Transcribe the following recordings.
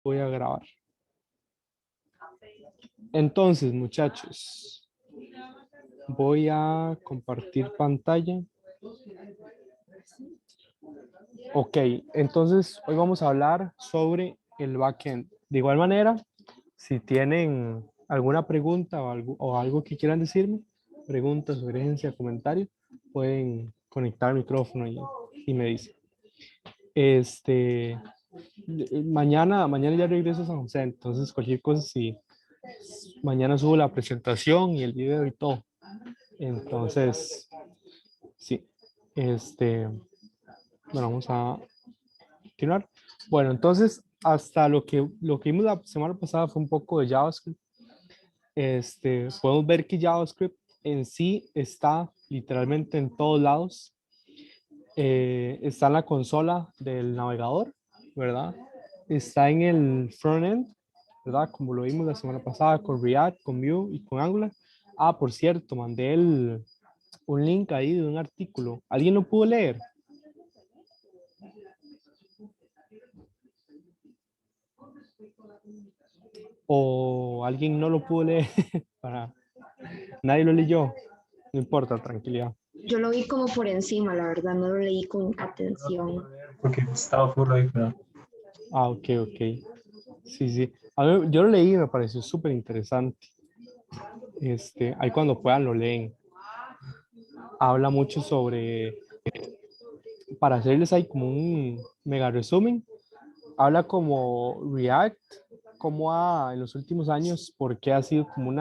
Voy a grabar. Entonces, muchachos, voy a compartir pantalla. Ok, entonces hoy vamos a hablar sobre el backend. De igual manera, si tienen alguna pregunta o algo que quieran decirme, pregunta, sugerencia, comentario, pueden conectar el micrófono y me dicen. Este, mañana ya regreso a San José, entonces cualquier cosa, si mañana subo la presentación y el video y todo. Entonces, sí, bueno, vamos a continuar. Bueno, entonces, hasta lo que vimos la semana pasada fue un poco de JavaScript. Podemos ver que JavaScript en sí está literalmente en todos lados. Está en la consola del navegador, ¿verdad? Está en el frontend, ¿verdad? Como lo vimos la semana pasada con React, con Vue y con Angular. Ah, por cierto, mandé un link ahí de un artículo. ¿Alguien lo pudo leer? ¿O alguien no lo pudo leer? Para... Nadie lo leyó. No importa, tranquilidad. Yo lo vi como por encima, la verdad, no lo leí con atención. Porque estaba full ahí, pero Ah, ok, ok. Sí, sí. A mí, yo lo leí y me pareció súper interesante. Ahí cuando puedan lo leen. Habla mucho sobre, para hacerles ahí como un mega resumen, habla como React, como en los últimos años, porque ha sido como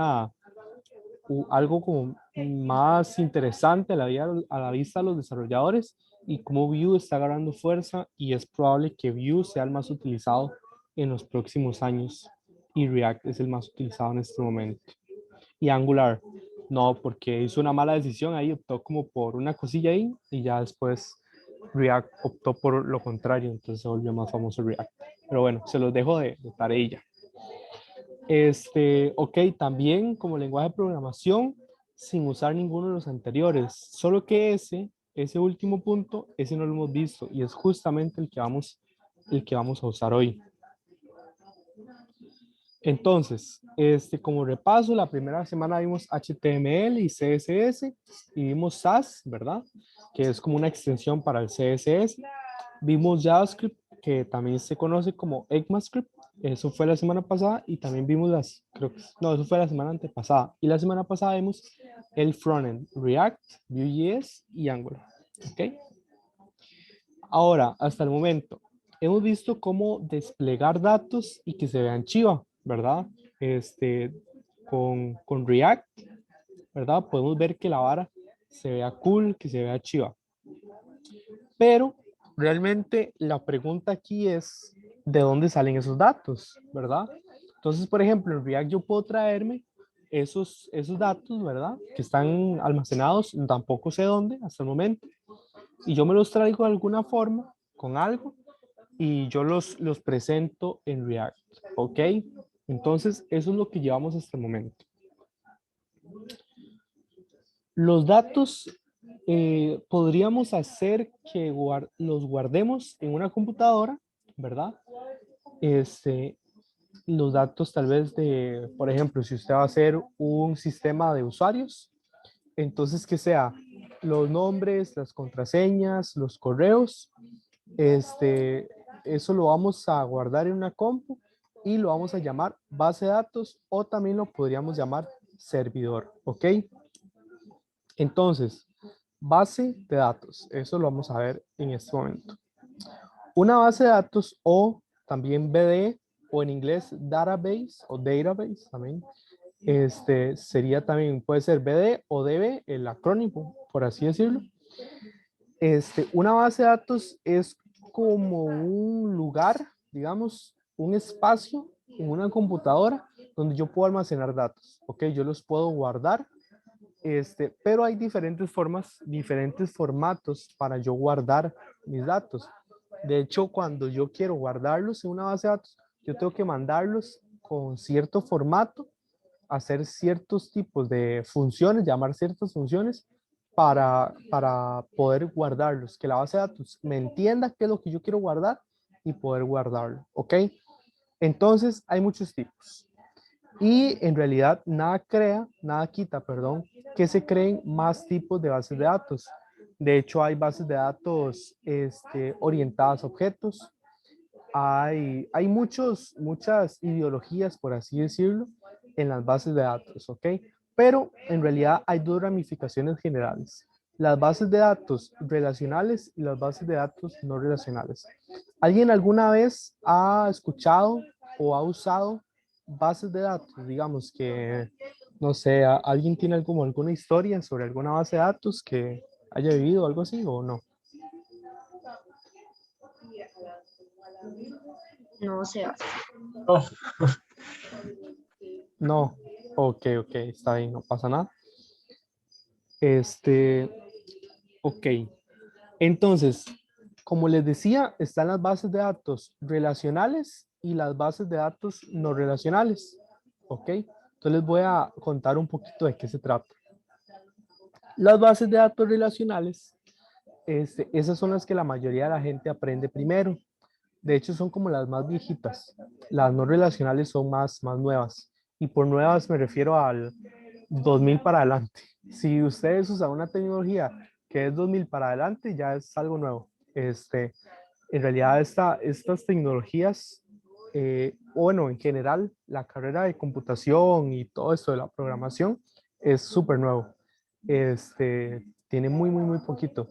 algo como más interesante a la vista de los desarrolladores y cómo Vue está agarrando fuerza y es probable que Vue sea el más utilizado en los próximos años y React es el más utilizado en este momento. Y Angular, no, porque hizo una mala decisión ahí, optó como por una cosilla ahí y ya después React optó por lo contrario, entonces se volvió más famoso React. Pero bueno, se los dejo de tarea. Ok, también como lenguaje de programación sin usar ninguno de los anteriores, solo que ese último punto, ese no lo hemos visto y es justamente el que vamos a usar hoy. Entonces, como repaso, la primera semana vimos HTML y CSS y vimos Sass, ¿verdad? Que es como una extensión para el CSS. Vimos JavaScript, que también se conoce como ECMAScript. Eso fue la semana pasada y también vimos no, eso fue la semana antepasada. Y la semana pasada vimos el frontend, React, Vue.js y Angular. ¿Ok? Ahora, hasta el momento, hemos visto cómo desplegar datos y que se vean chiva, ¿verdad? Este, con React, ¿verdad? Podemos ver que la vara se vea cool, que se vea chiva. Pero realmente la pregunta aquí es, ¿de dónde salen esos datos, verdad? Entonces, por ejemplo, en React yo puedo traerme esos datos, ¿verdad? Que están almacenados, tampoco sé dónde hasta el momento, y yo me los traigo de alguna forma, con algo, y yo los presento en React, ¿ok? Entonces, eso es lo que llevamos hasta el momento. Los datos podríamos hacer que los guardemos en una computadora, ¿verdad? Los datos tal vez por ejemplo, si usted va a hacer un sistema de usuarios, entonces que sea los nombres, las contraseñas, los correos, este, eso lo vamos a guardar en una compu y lo vamos a llamar base de datos o también lo podríamos llamar servidor, ¿ok? Entonces, base de datos, eso lo vamos a ver en este momento. Una base de datos o también BD o en inglés database o database también, sería también, puede ser BD o DB, el acrónimo, por así decirlo. Una base de datos es como un lugar, digamos, un espacio en una computadora donde yo puedo almacenar datos, ¿ok? Yo los puedo guardar, pero hay diferentes formas, diferentes formatos para yo guardar mis datos. De hecho, cuando yo quiero guardarlos en una base de datos, yo tengo que mandarlos con cierto formato, hacer ciertos tipos de funciones, llamar ciertas funciones para poder guardarlos, que la base de datos me entienda qué es lo que yo quiero guardar y poder guardarlo, ¿ok? Entonces, hay muchos tipos. Y en realidad, nada quita, perdón, que se creen más tipos de bases de datos. De hecho, hay bases de datos orientadas a objetos. Hay muchas ideologías, por así decirlo, en las bases de datos, ¿ok? Pero en realidad hay dos ramificaciones generales. Las bases de datos relacionales y las bases de datos no relacionales. ¿Alguien alguna vez ha escuchado o ha usado bases de datos? Digamos que, no sé, ¿alguien tiene como alguna historia sobre alguna base de datos que haya vivido algo así o no? No sé. Oh, No. Ok, ok, está bien, no pasa nada. Este, ok. Entonces, como les decía, están las bases de datos relacionales y las bases de datos no relacionales. ¿Ok? Entonces les voy a contar un poquito de qué se trata. Las bases de datos relacionales, esas son las que la mayoría de la gente aprende primero. De hecho, son como las más viejitas. Las no relacionales son más nuevas. Y por nuevas me refiero al 2000 para adelante. Si ustedes usan una tecnología que es 2000 para adelante, ya es algo nuevo. En realidad, estas tecnologías, bueno, en general, la carrera de computación y todo esto de la programación es súper nuevo. Tiene muy poquito.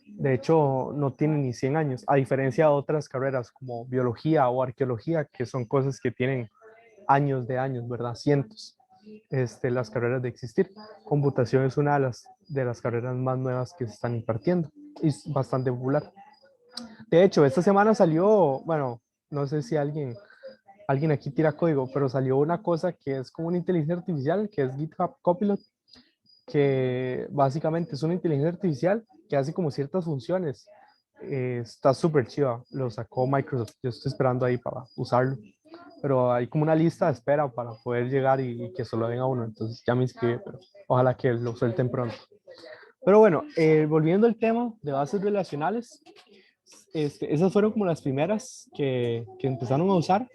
De hecho, no tiene ni 100 años, a diferencia de otras carreras como biología o arqueología, que son cosas que tienen años de años, ¿verdad? Cientos, las carreras de existir. Computación es una de las carreras más nuevas que se están impartiendo y es bastante popular. De hecho, esta semana salió, bueno, no sé si alguien aquí tira código, pero salió una cosa que es como una inteligencia artificial, que es GitHub Copilot, que básicamente es una inteligencia artificial que hace como ciertas funciones. Está súper chiva, lo sacó Microsoft, yo estoy esperando ahí para usarlo, pero hay como una lista de espera para poder llegar y que solo den a uno, entonces ya me inscribí, pero ojalá que lo suelten pronto. Pero bueno, volviendo al tema de bases relacionales, esas fueron como las primeras que empezaron a usar.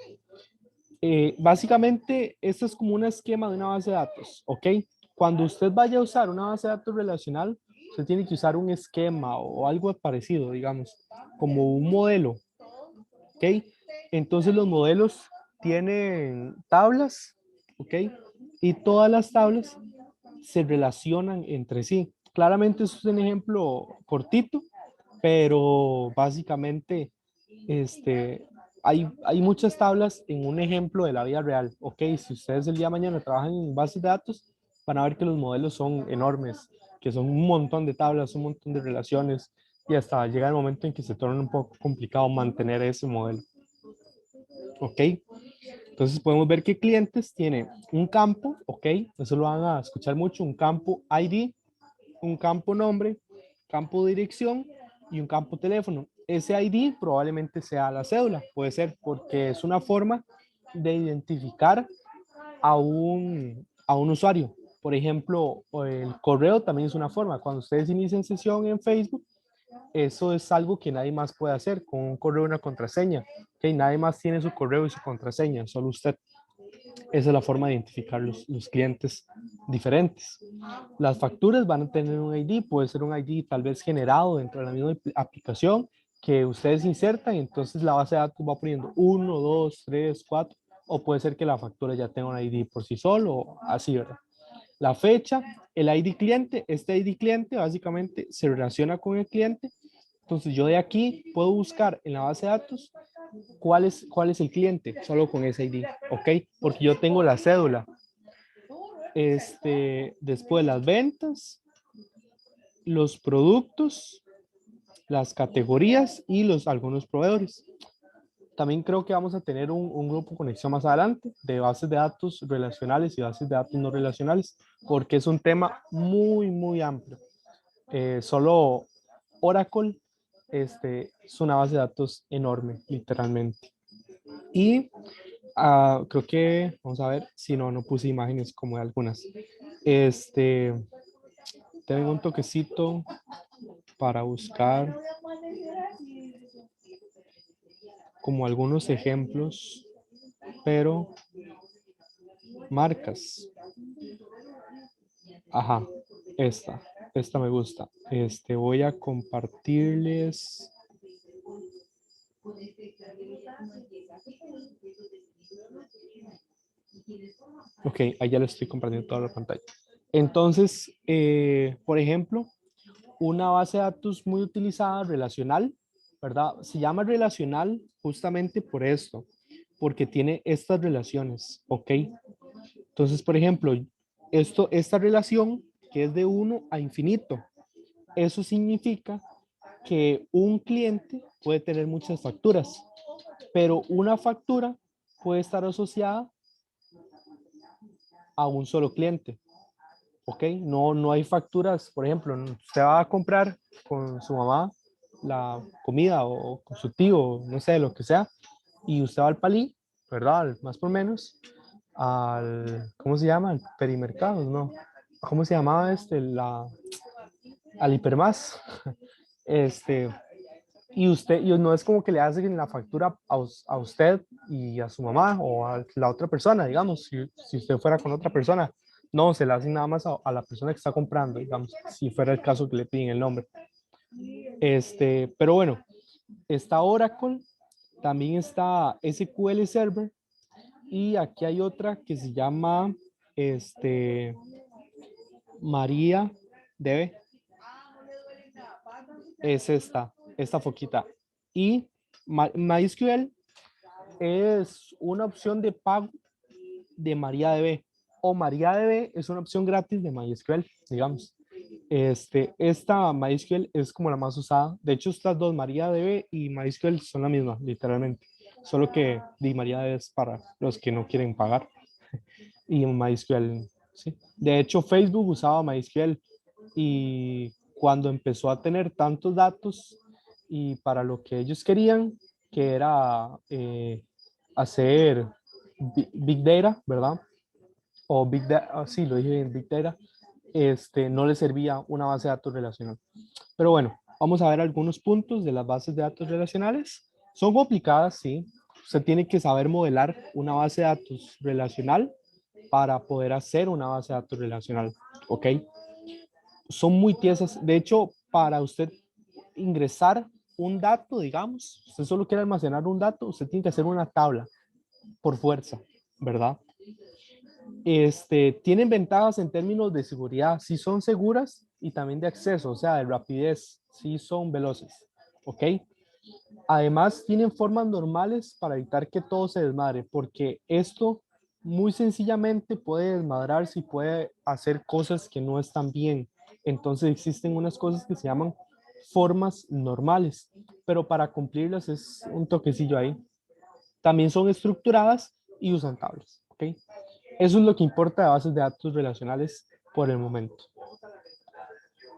Básicamente, esto es como un esquema de una base de datos, ¿ok? Cuando usted vaya a usar una base de datos relacional, usted tiene que usar un esquema o algo parecido, digamos, como un modelo, ¿ok? Entonces los modelos tienen tablas, ¿ok? Y todas las tablas se relacionan entre sí. Claramente eso es un ejemplo cortito, pero básicamente hay muchas tablas en un ejemplo de la vida real. Ok, si ustedes el día de mañana trabajan en bases de datos, van a ver que los modelos son enormes, que son un montón de tablas, un montón de relaciones, y hasta llega el momento en que se torna un poco complicado mantener ese modelo. Ok, entonces podemos ver que clientes tiene un campo, ok, eso lo van a escuchar mucho, un campo ID, un campo nombre, campo dirección y un campo teléfono. Ese ID probablemente sea la cédula, puede ser porque es una forma de identificar a un usuario. Por ejemplo, el correo también es una forma. Cuando ustedes inician sesión en Facebook, eso es algo que nadie más puede hacer con un correo y una contraseña. Okay, nadie más tiene su correo y su contraseña, solo usted. Esa es la forma de identificar los clientes diferentes. Las facturas van a tener un ID, puede ser un ID tal vez generado dentro de la misma aplicación que ustedes insertan y entonces la base de datos va poniendo 1, 2, 3, 4, o puede ser que la factura ya tenga un ID por sí solo, así, ¿verdad? La fecha, el ID cliente, este ID cliente básicamente se relaciona con el cliente, entonces yo de aquí puedo buscar en la base de datos cuál es el cliente, solo con ese ID, ¿ok? Porque yo tengo la cédula. Después las ventas, los productos, las categorías y algunos proveedores. También creo que vamos a tener un grupo de conexión más adelante de bases de datos relacionales y bases de datos no relacionales, porque es un tema muy amplio. Solo Oracle es una base de datos enorme, literalmente. Y creo que, vamos a ver, si no puse imágenes como de algunas. Tengo un toquecito para buscar como algunos ejemplos. pero marcas. Ajá, esta me gusta. Voy a compartirles. Ok, ahí ya lo estoy compartiendo toda la pantalla. Entonces, por ejemplo, una base de datos muy utilizada, relacional, ¿verdad? Se llama relacional justamente por esto, porque tiene estas relaciones, ¿ok? Entonces, por ejemplo, esta relación que es de 1 a infinito, eso significa que un cliente puede tener muchas facturas, pero una factura puede estar asociada a un solo cliente. ¿Ok? No hay facturas, por ejemplo, usted va a comprar con su mamá la comida o con su tío, no sé, lo que sea, y usted va al Palí, ¿verdad? Más por menos, ¿cómo se llama? Al Perimercados, ¿no? ¿Cómo se llamaba al Hipermás? Este, y no es como que le hacen la factura a usted y a su mamá o a la otra persona, digamos, si usted fuera con otra persona. No, se la hacen nada más a la persona que está comprando, digamos, si fuera el caso que le piden el nombre. Pero bueno, está Oracle, también está SQL Server y aquí hay otra que se llama María DB. Es esta foquita. Y MySQL es una opción de pago de MariaDB o MariaDB es una opción gratis de MySQL, digamos. Esta MySQL es como la más usada. De hecho, estas dos, MariaDB y MySQL, son la misma, literalmente. Solo que MariaDB es para los que no quieren pagar y MySQL, sí. De hecho, Facebook usaba MySQL y cuando empezó a tener tantos datos y para lo que ellos querían, que era hacer Big Data, ¿verdad? O Big Data, sí, lo dije bien, Big Data, no le servía una base de datos relacional. Pero bueno, vamos a ver algunos puntos de las bases de datos relacionales. Son complicadas, sí. Usted tiene que saber modelar una base de datos relacional para poder hacer una base de datos relacional, ¿ok? Son muy tiesas. De hecho, para usted ingresar un dato, digamos, usted solo quiere almacenar un dato, usted tiene que hacer una tabla por fuerza, ¿verdad? Tienen ventajas en términos de seguridad, sí son seguras y también de acceso, o sea, de rapidez, sí son veloces, ¿ok? Además, tienen formas normales para evitar que todo se desmadre, porque esto muy sencillamente puede desmadrarse y puede hacer cosas que no están bien. Entonces existen unas cosas que se llaman formas normales, pero para cumplirlas es un toquecillo ahí. También son estructuradas y usan tablas, ¿ok? Eso es lo que importa de bases de datos relacionales por el momento.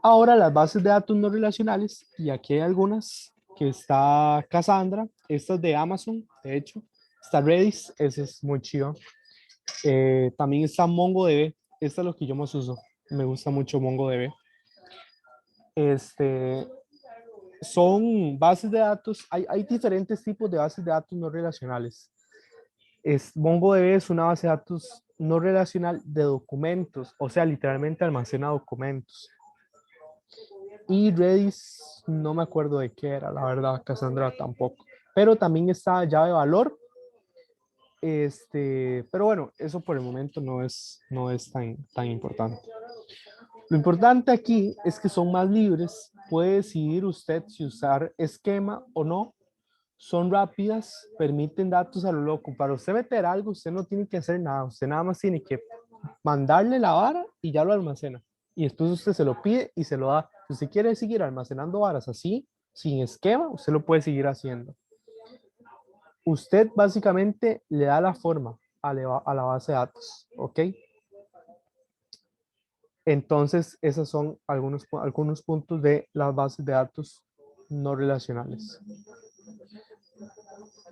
Ahora las bases de datos no relacionales, y aquí hay algunas, que está Cassandra, esta es de Amazon, de hecho, está Redis, ese es muy chido. También está MongoDB, esta es lo que yo más uso, me gusta mucho MongoDB. Son bases de datos, hay diferentes tipos de bases de datos no relacionales. MongoDB es una base de datos no relacional de documentos, o sea, literalmente almacena documentos. Y Redis, no me acuerdo de qué era, la verdad, Cassandra tampoco. Pero también está llave de valor. Pero bueno, eso por el momento no es tan importante. Lo importante aquí es que son más libres. Puede decidir usted si usar esquema o no. Son rápidas, permiten datos a lo loco. Para usted meter algo, usted no tiene que hacer nada. Usted nada más tiene que mandarle la vara y ya lo almacena. Y después usted se lo pide y se lo da. Si usted quiere seguir almacenando varas así, sin esquema, usted lo puede seguir haciendo. Usted básicamente le da la forma a la base de datos, ¿ok? Entonces, esos son algunos puntos de las bases de datos no relacionales.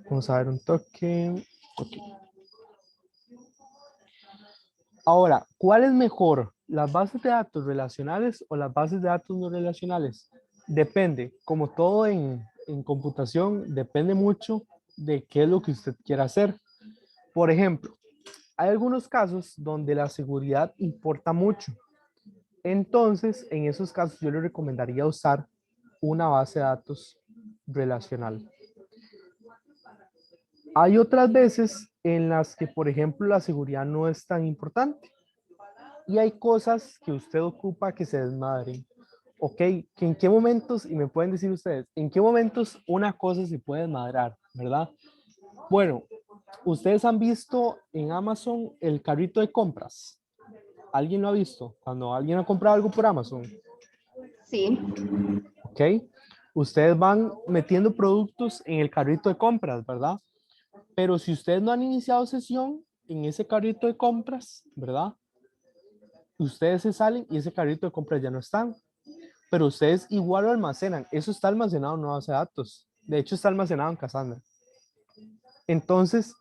Vamos a ver un toque. Okay. Ahora, ¿cuál es mejor? ¿Las bases de datos relacionales o las bases de datos no relacionales? Depende, como todo en computación, depende mucho de qué es lo que usted quiera hacer. Por ejemplo, hay algunos casos donde la seguridad importa mucho. Entonces, en esos casos yo le recomendaría usar una base de datos relacional. Hay otras veces en las que, por ejemplo, la seguridad no es tan importante y hay cosas que usted ocupa que se desmadren. Ok, que en qué momentos, y me pueden decir ustedes, en qué momentos una cosa se puede desmadrar, ¿verdad? Bueno, ustedes han visto en Amazon el carrito de compras. ¿Alguien lo ha visto? Cuando alguien ha comprado algo por Amazon, Sí, ¿ok? Ustedes van metiendo productos en el carrito de compras, ¿verdad? Pero si ustedes no han iniciado sesión en ese carrito de compras, ¿verdad? Ustedes se salen y ese carrito de compras ya no está. Pero ustedes igual lo almacenan. Eso está almacenado en una base de datos. De hecho, está almacenado en Cassandra. Entonces,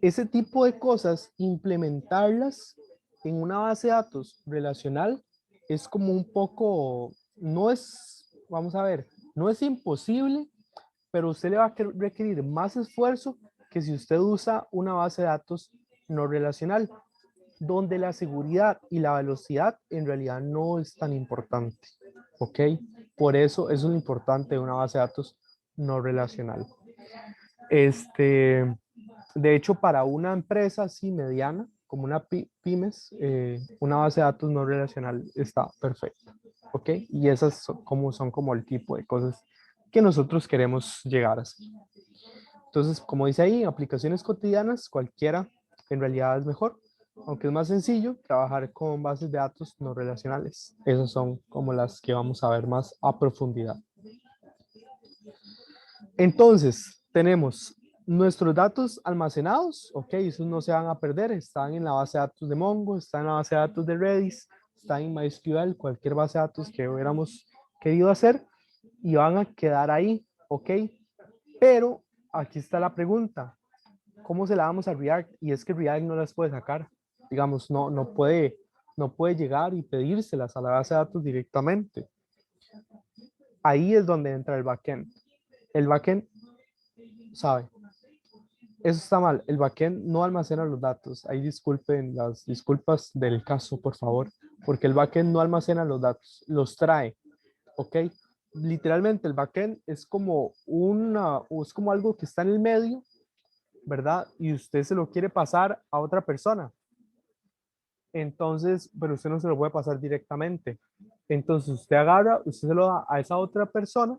ese tipo de cosas, implementarlas en una base de datos relacional es como un poco, no es, vamos a ver, no es imposible, pero usted le va a requerir más esfuerzo que si usted usa una base de datos no relacional, donde la seguridad y la velocidad en realidad no es tan importante. ¿Ok? Por eso es lo importante de una base de datos no relacional. De hecho, para una empresa así mediana, como una pymes, una base de datos no relacional está perfecta. ¿Ok? Y esas son como el tipo de cosas que nosotros queremos llegar a hacer. Entonces, como dice ahí, aplicaciones cotidianas, cualquiera en realidad es mejor, aunque es más sencillo trabajar con bases de datos no relacionales. Esas son como las que vamos a ver más a profundidad. Entonces, tenemos nuestros datos almacenados, ok, esos no se van a perder, están en la base de datos de Mongo, están en la base de datos de Redis, están en MySQL, cualquier base de datos que hubiéramos querido hacer, y van a quedar ahí, ok, pero aquí está la pregunta, ¿cómo se la damos a React? Y es que React no las puede sacar, digamos, no puede llegar y pedírselas a la base de datos directamente. Ahí es donde entra el backend. El backend sabe. Eso está mal. El backend no almacena los datos. Ahí disculpen las disculpas del caso, por favor, porque el backend no almacena los datos, los trae, ¿ok? Literalmente el backend es como es como algo que está en el medio, ¿verdad? Y usted se lo quiere pasar a otra persona. Entonces, pero usted no se lo puede pasar directamente. Entonces usted agarra, usted se lo da a esa otra persona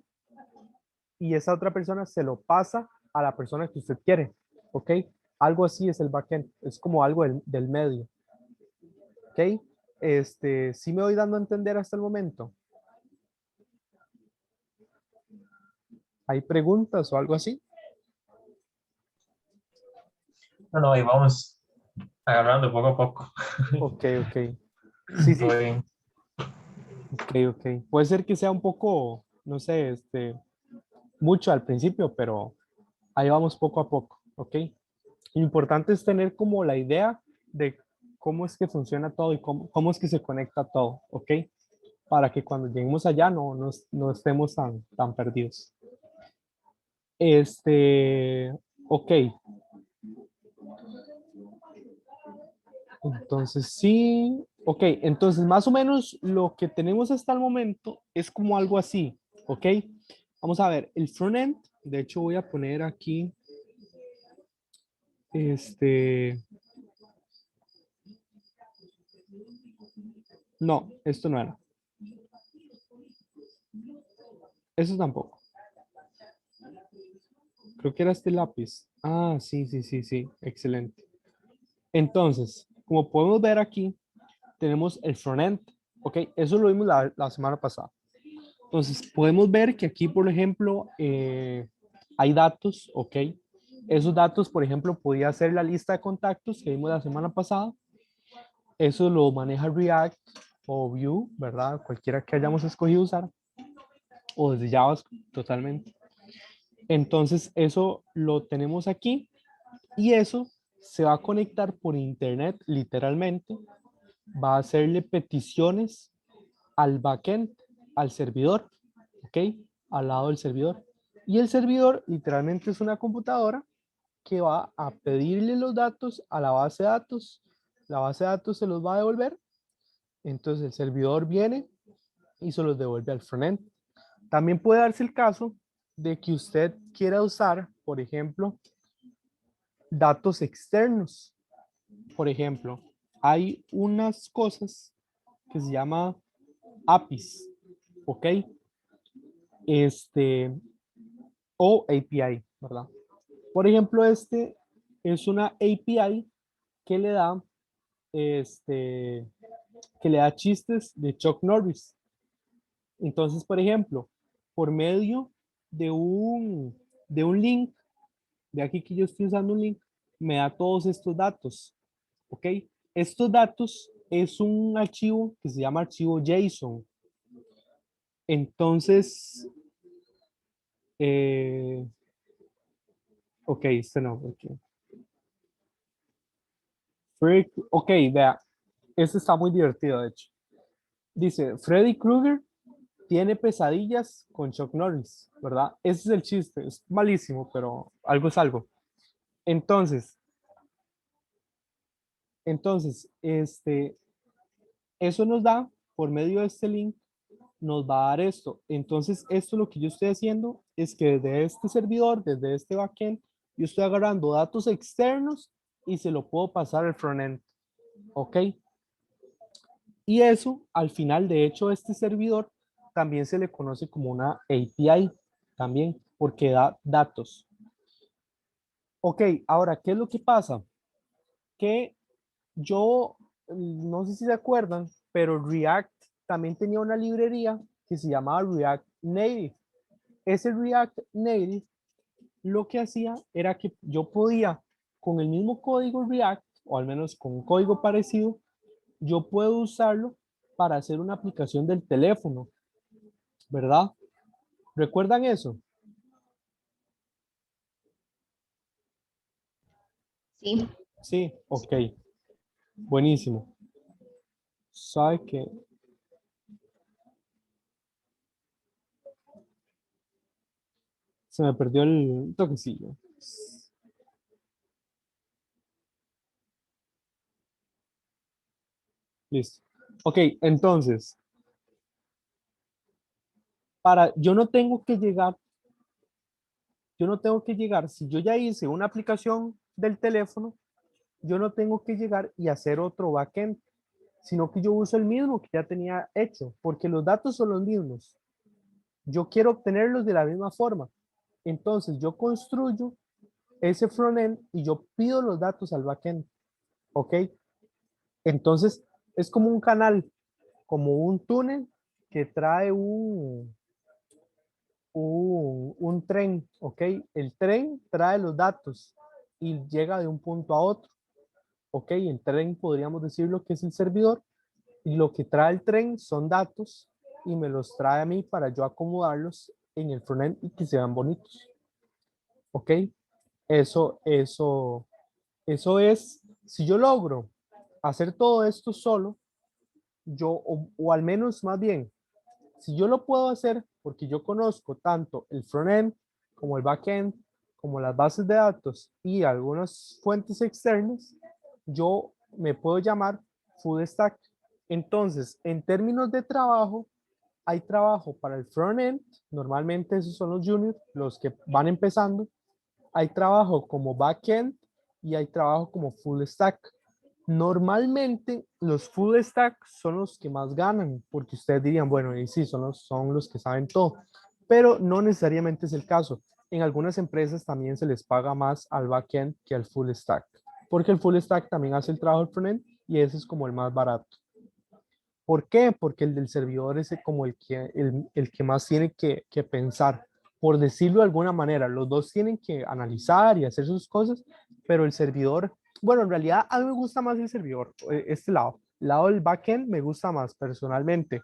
y esa otra persona se lo pasa a la persona que usted quiere, ¿ok? Algo así es el backend, es como algo del medio, ¿ok? ¿Sí me voy dando a entender hasta el momento? ¿Hay preguntas o algo así? No, ahí vamos agarrando poco a poco. Ok, ok. Sí, Todo sí, bien. ok, ok. Puede ser que sea un poco, no sé, mucho al principio, pero ahí vamos poco a poco, ¿ok? Lo importante es tener como la idea de cómo es que funciona todo y cómo es que se conecta todo, ¿ok? Para que cuando lleguemos allá no estemos tan perdidos. Ok. Entonces sí, ok. Entonces más o menos lo que tenemos hasta el momento es como algo así, ¿ok? Vamos a ver, el frontend, de hecho voy a poner aquí, no, esto no era, eso tampoco. Creo que era este lápiz. Ah, sí, sí, sí, sí, excelente. Entonces, como podemos ver aquí, tenemos el frontend, ¿ok? Eso lo vimos la semana pasada. Entonces, podemos ver que aquí, por ejemplo, hay datos, ¿ok? Esos datos, por ejemplo, podía ser la lista de contactos que vimos la semana pasada. Eso lo maneja React o Vue, ¿verdad? Cualquiera que hayamos escogido usar, o desde JavaScript totalmente. Entonces, eso lo tenemos aquí y eso se va a conectar por internet, literalmente. Va a hacerle peticiones al backend, al servidor, ¿ok? Al lado del servidor. Y el servidor literalmente es una computadora que va a pedirle los datos a la base de datos. La base de datos se los va a devolver. Entonces el servidor viene y se los devuelve al frontend. También puede darse el caso de que usted quiera usar, por ejemplo, datos externos. Por ejemplo, hay unas cosas que se llama APIs, ¿ok? O API, ¿verdad? Por ejemplo, este es una API que le da, que le da chistes de Chuck Norris. Entonces, por ejemplo, por medio de un link, de aquí que yo estoy usando un link, me da todos estos datos, ¿ok? Estos datos es un archivo que se llama archivo JSON. Entonces, ok, este no, ok. Ok, vea, este está muy divertido, de hecho. Dice, Freddy Krueger tiene pesadillas con Chuck Norris, ¿verdad? Ese es el chiste, es malísimo, pero algo es algo. Entonces, eso nos da, por medio de este link, nos va a dar esto. Entonces, esto lo que yo estoy haciendo es que desde este servidor, desde este backend, yo estoy agarrando datos externos y se lo puedo pasar al frontend. ¿Ok? Y eso, al final, de hecho, este servidor también se le conoce como una API, también, porque da datos. Ok, ahora, ¿qué es lo que pasa? Que yo, no sé si se acuerdan, pero React también tenía una librería que se llamaba React Native. Ese React Native lo que hacía era que yo podía, con el mismo código React, o al menos con un código parecido, yo puedo usarlo para hacer una aplicación del teléfono, ¿verdad? ¿Recuerdan eso? Sí, Sí, ok, buenísimo. ¿Sabe qué? Se me perdió el toquecillo. Listo. Ok, entonces, yo no tengo que llegar, si yo ya hice una aplicación del teléfono, yo no tengo que llegar y hacer otro backend, sino que yo uso el mismo que ya tenía hecho, porque los datos son los mismos. Yo quiero obtenerlos de la misma forma. Entonces, yo construyo ese frontend y yo pido los datos al backend, ¿ok? Entonces, es como un canal, como un túnel que trae un tren, ¿ok? El tren trae los datos y llega de un punto a otro, ¿ok? El tren podríamos decirlo que es el servidor y lo que trae el tren son datos y me los trae a mí para yo acomodarlos en el frontend y que sean bonitos, ¿ok? Eso, eso, eso es, si yo logro hacer todo esto solo, o al menos más bien, si yo lo puedo hacer porque yo conozco tanto el frontend como el backend, como las bases de datos y algunas fuentes externas, yo me puedo llamar full stack. Entonces, en términos de trabajo, hay trabajo para el frontend, normalmente esos son los juniors, los que van empezando. Hay trabajo como backend y hay trabajo como full stack. Normalmente los full stack son los que más ganan, porque ustedes dirían, bueno, y sí, son los que saben todo, pero no necesariamente es el caso. En algunas empresas también se les paga más al backend que al full stack, porque el full stack también hace el trabajo del frontend y ese es como el más barato. ¿Por qué? Porque el del servidor es como el que más tiene que pensar, por decirlo de alguna manera. Los dos tienen que analizar y hacer sus cosas, pero el servidor, bueno, en realidad a mí me gusta más el servidor, este lado. El lado del backend me gusta más personalmente,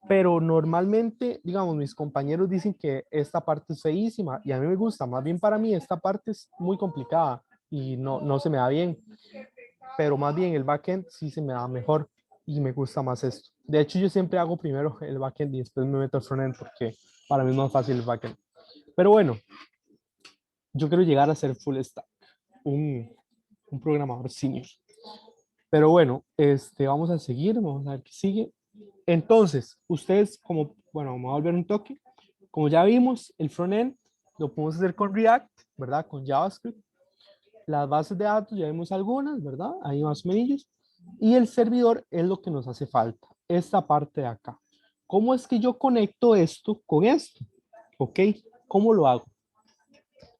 pero normalmente, digamos, mis compañeros dicen que esta parte es feísima y a mí me gusta. Más bien para mí esta parte es muy complicada y no se me da bien, pero más bien el backend sí se me da mejor y me gusta más esto. De hecho, yo siempre hago primero el backend y después me meto al frontend porque para mí es más fácil el backend. Pero bueno, yo quiero llegar a ser full stack. un, un programador senior. Pero bueno, vamos a seguir, vamos a ver qué sigue. Entonces, ustedes como, bueno, vamos a volver un toque. Como ya vimos, el frontend lo podemos hacer con React, ¿verdad? Con JavaScript. Las bases de datos, ya vimos algunas, ¿verdad? Ahí más o menos. Y el servidor es lo que nos hace falta, esta parte de acá. ¿Cómo es que yo conecto esto con esto? ¿Ok? ¿Cómo lo hago?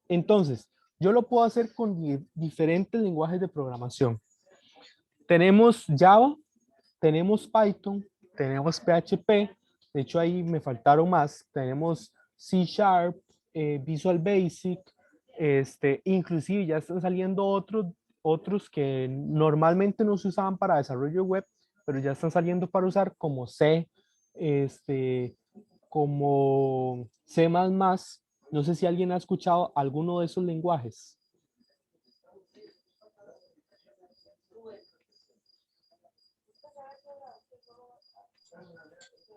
Entonces, yo lo puedo hacer con diferentes lenguajes de programación. Tenemos Java, tenemos Python, tenemos PHP, de hecho ahí me faltaron más, tenemos C Sharp, Visual Basic, inclusive ya están saliendo otros que normalmente no se usaban para desarrollo web, pero ya están saliendo para usar como C, como C++. No sé si alguien ha escuchado alguno de esos lenguajes.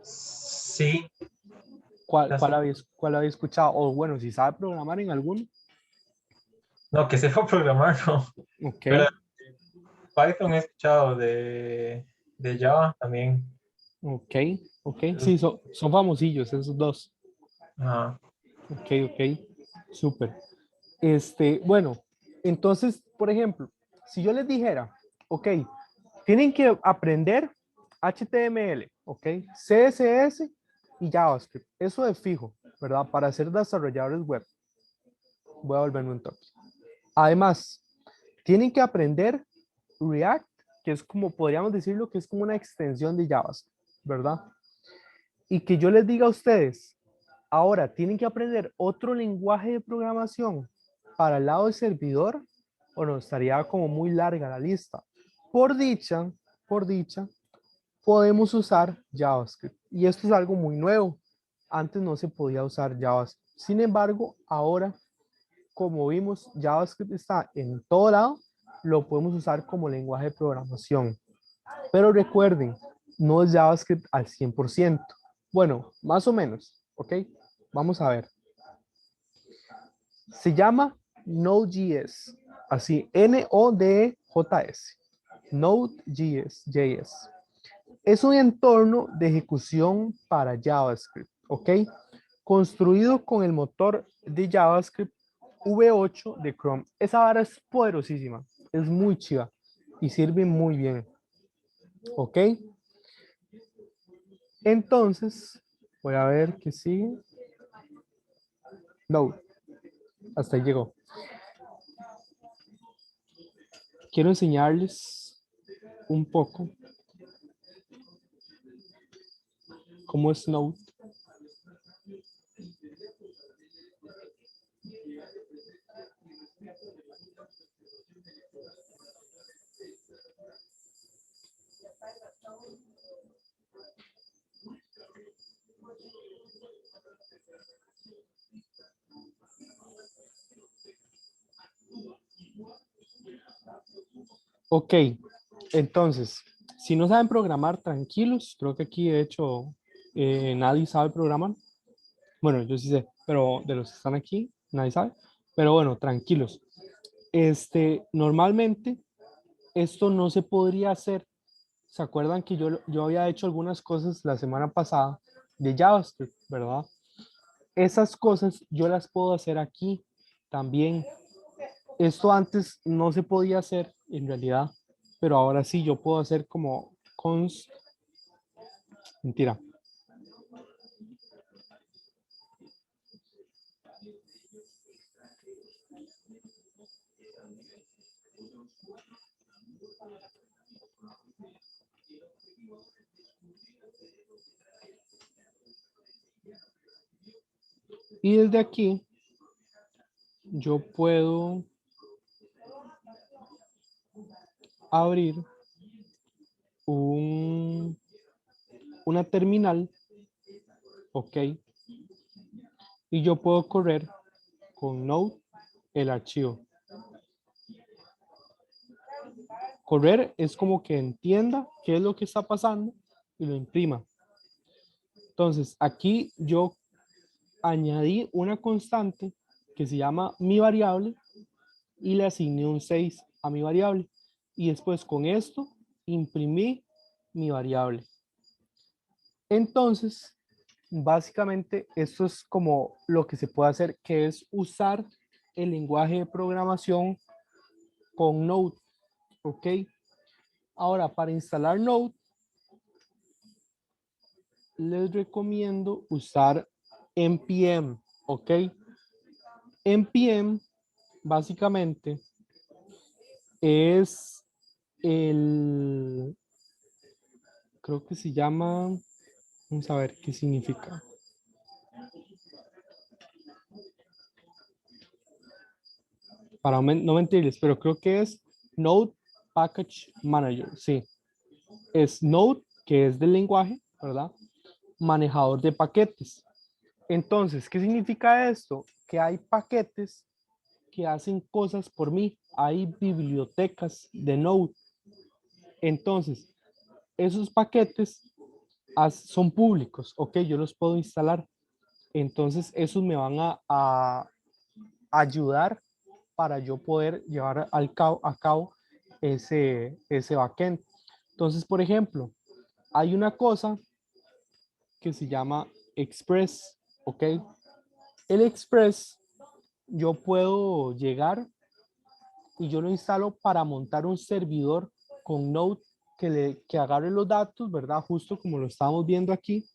Sí, ¿Cuál, ya cuál sé. habéis, cuál habéis escuchado? O bueno, si sabe programar en alguno. No, que sepa programar, no. Ok, Pero Python he escuchado de Java también. ok, ok. Sí, son famosillos esos dos. Ajá. Ok, ok. Súper. Bueno, entonces, por ejemplo, si yo les dijera, ok, tienen que aprender HTML, ok, CSS y JavaScript. Eso de fijo, ¿verdad? Para ser desarrolladores web. Voy a volverme un toque. Además, tienen que aprender React, que es como, podríamos decirlo, que es como una extensión de JavaScript, ¿verdad? Y que yo les diga a ustedes, ahora tienen que aprender otro lenguaje de programación para el lado del servidor, o no, estaría como muy larga la lista. Por dicha, podemos usar JavaScript. Y esto es algo muy nuevo. Antes no se podía usar JavaScript. Sin embargo, ahora, como vimos, JavaScript está en todo lado, lo podemos usar como lenguaje de programación. Pero recuerden, no es JavaScript al 100%. Bueno, más o menos, ¿ok? Vamos a ver. Se llama Node.js, así, Node.js, Node.js. Es un entorno de ejecución para JavaScript, ¿ok? Construido con el motor de JavaScript V8 de Chrome. Esa vara es poderosísima, es muy chiva y sirve muy bien, ¿ok? Entonces, voy a ver qué sigue. No, hasta ahí llegó. Quiero enseñarles un poco cómo es Node. Ok, entonces, si no saben programar, tranquilos. Creo que aquí, de hecho, nadie sabe programar. Bueno, yo sí sé, pero de los que están aquí, nadie sabe. Pero bueno, tranquilos. Normalmente, esto no se podría hacer. ¿Se acuerdan que yo había hecho algunas cosas la semana pasada de JavaScript, verdad? Esas cosas yo las puedo hacer aquí también. Esto antes no se podía hacer en realidad, pero ahora sí yo puedo hacer como const, mentira. Y desde aquí yo puedo abrir un, una terminal, ok, y yo puedo correr con Node el archivo. Correr es como que entienda qué es lo que está pasando y lo imprima. Entonces, aquí yo añadí una constante que se llama mi variable y le asigné un 6 a mi variable. Y después con esto imprimí mi variable. Entonces, básicamente esto es como lo que se puede hacer, que es usar el lenguaje de programación con Node. ¿Ok? Ahora, para instalar Node, les recomiendo usar npm. ¿Ok? npm básicamente es creo que se llama, vamos a ver qué significa. Para no mentirles, pero creo que es Node Package Manager, sí. Es Node, que es del lenguaje, ¿verdad? Manejador de paquetes. Entonces, ¿qué significa esto? Que hay paquetes que hacen cosas por mí. Hay bibliotecas de Node. Entonces, esos paquetes son públicos, ¿ok? Yo los puedo instalar. Entonces, esos me van a ayudar para yo poder llevar a cabo ese backend. Entonces, por ejemplo, hay una cosa que se llama Express, ¿ok? El Express, yo puedo llegar y yo lo instalo para montar un servidor con Node que agarre los datos, ¿verdad? Justo como lo estamos viendo aquí,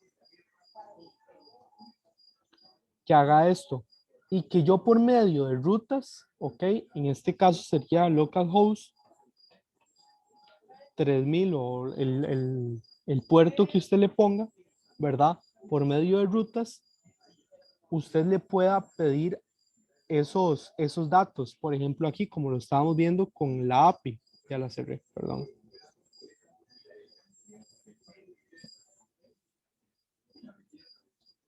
que haga esto y que yo por medio de rutas, ¿ok? En este caso sería localhost 3000 o el puerto que usted le ponga, ¿verdad? Por medio de rutas, usted le pueda pedir esos datos. Por ejemplo, aquí, como lo estábamos viendo con la API, ya la cerré, perdón.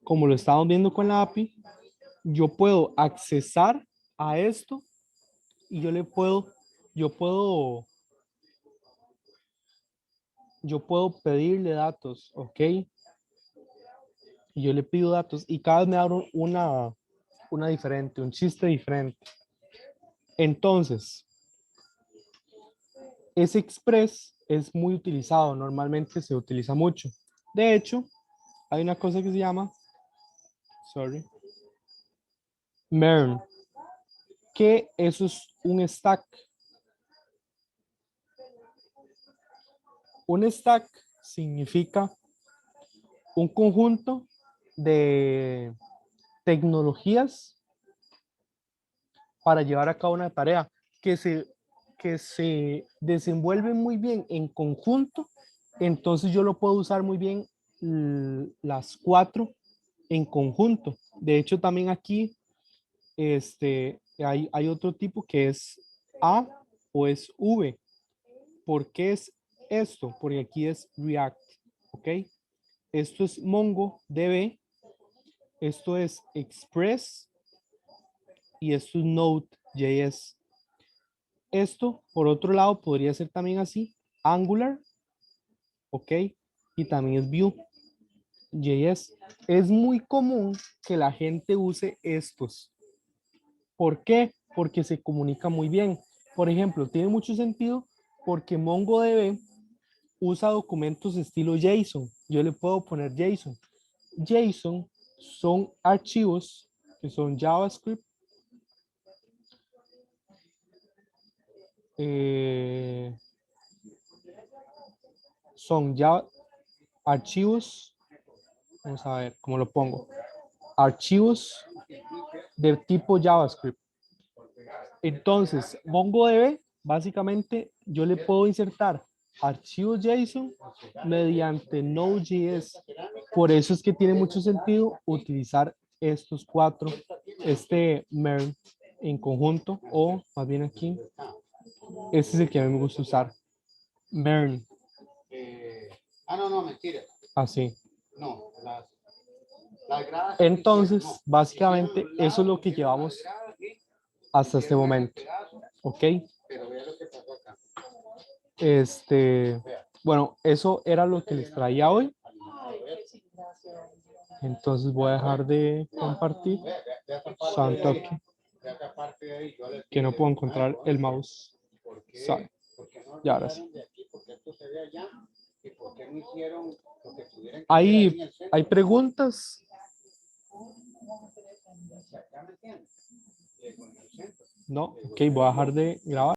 Como lo estábamos viendo con la API, yo puedo accesar a esto y yo puedo pedirle datos, ¿ok? Y yo le pido datos y cada vez me abro una diferente, un chiste diferente. Entonces, ese Express es muy utilizado, normalmente se utiliza mucho. De hecho, hay una cosa que se llama, MERN, que eso es un stack. Un stack significa un conjunto de tecnologías para llevar a cabo una tarea que se desenvuelve muy bien en conjunto, entonces yo lo puedo usar muy bien las 4 en conjunto. De hecho, también aquí hay otro tipo que es A o es V. ¿Por qué es esto? Porque aquí es React, ¿ok? Esto es MongoDB, esto es Express y esto es Node.js. Esto, por otro lado, podría ser también así, Angular, ¿ok? Y también es Vue.js. Es muy común que la gente use estos. ¿Por qué? Porque se comunica muy bien. Por ejemplo, tiene mucho sentido porque MongoDB usa documentos estilo JSON. Yo le puedo poner JSON. JSON son archivos que son JavaScript, son ya archivos, vamos a ver cómo lo pongo, archivos de tipo JavaScript. Entonces, MongoDB, básicamente, yo le puedo insertar archivos JSON mediante Node.js. Por eso es que tiene mucho sentido utilizar estos 4, MERN en conjunto, o más bien aquí, este es el que a mí me gusta usar, MERN. No, mentira. Así. No, Entonces, básicamente, eso es lo que llevamos hasta este momento. ¿Ok? Bueno, eso era lo que les traía hoy. Entonces voy a dejar de compartir. Santo aquí. fui ahí, yo le que no dije, puedo "Ay, encontrar el Juan, mouse. ¿por qué? Sorry. ¿Por qué no lo Ya, ahora sí. quitaron de aquí? Porque esto se ve allá. ¿Y por qué no hicieron lo que tuvieran que hacer Ahí ahí en el centro? hay preguntas. ¿Ya me entiendes? En el centro. No, ok, voy a dejar de grabar.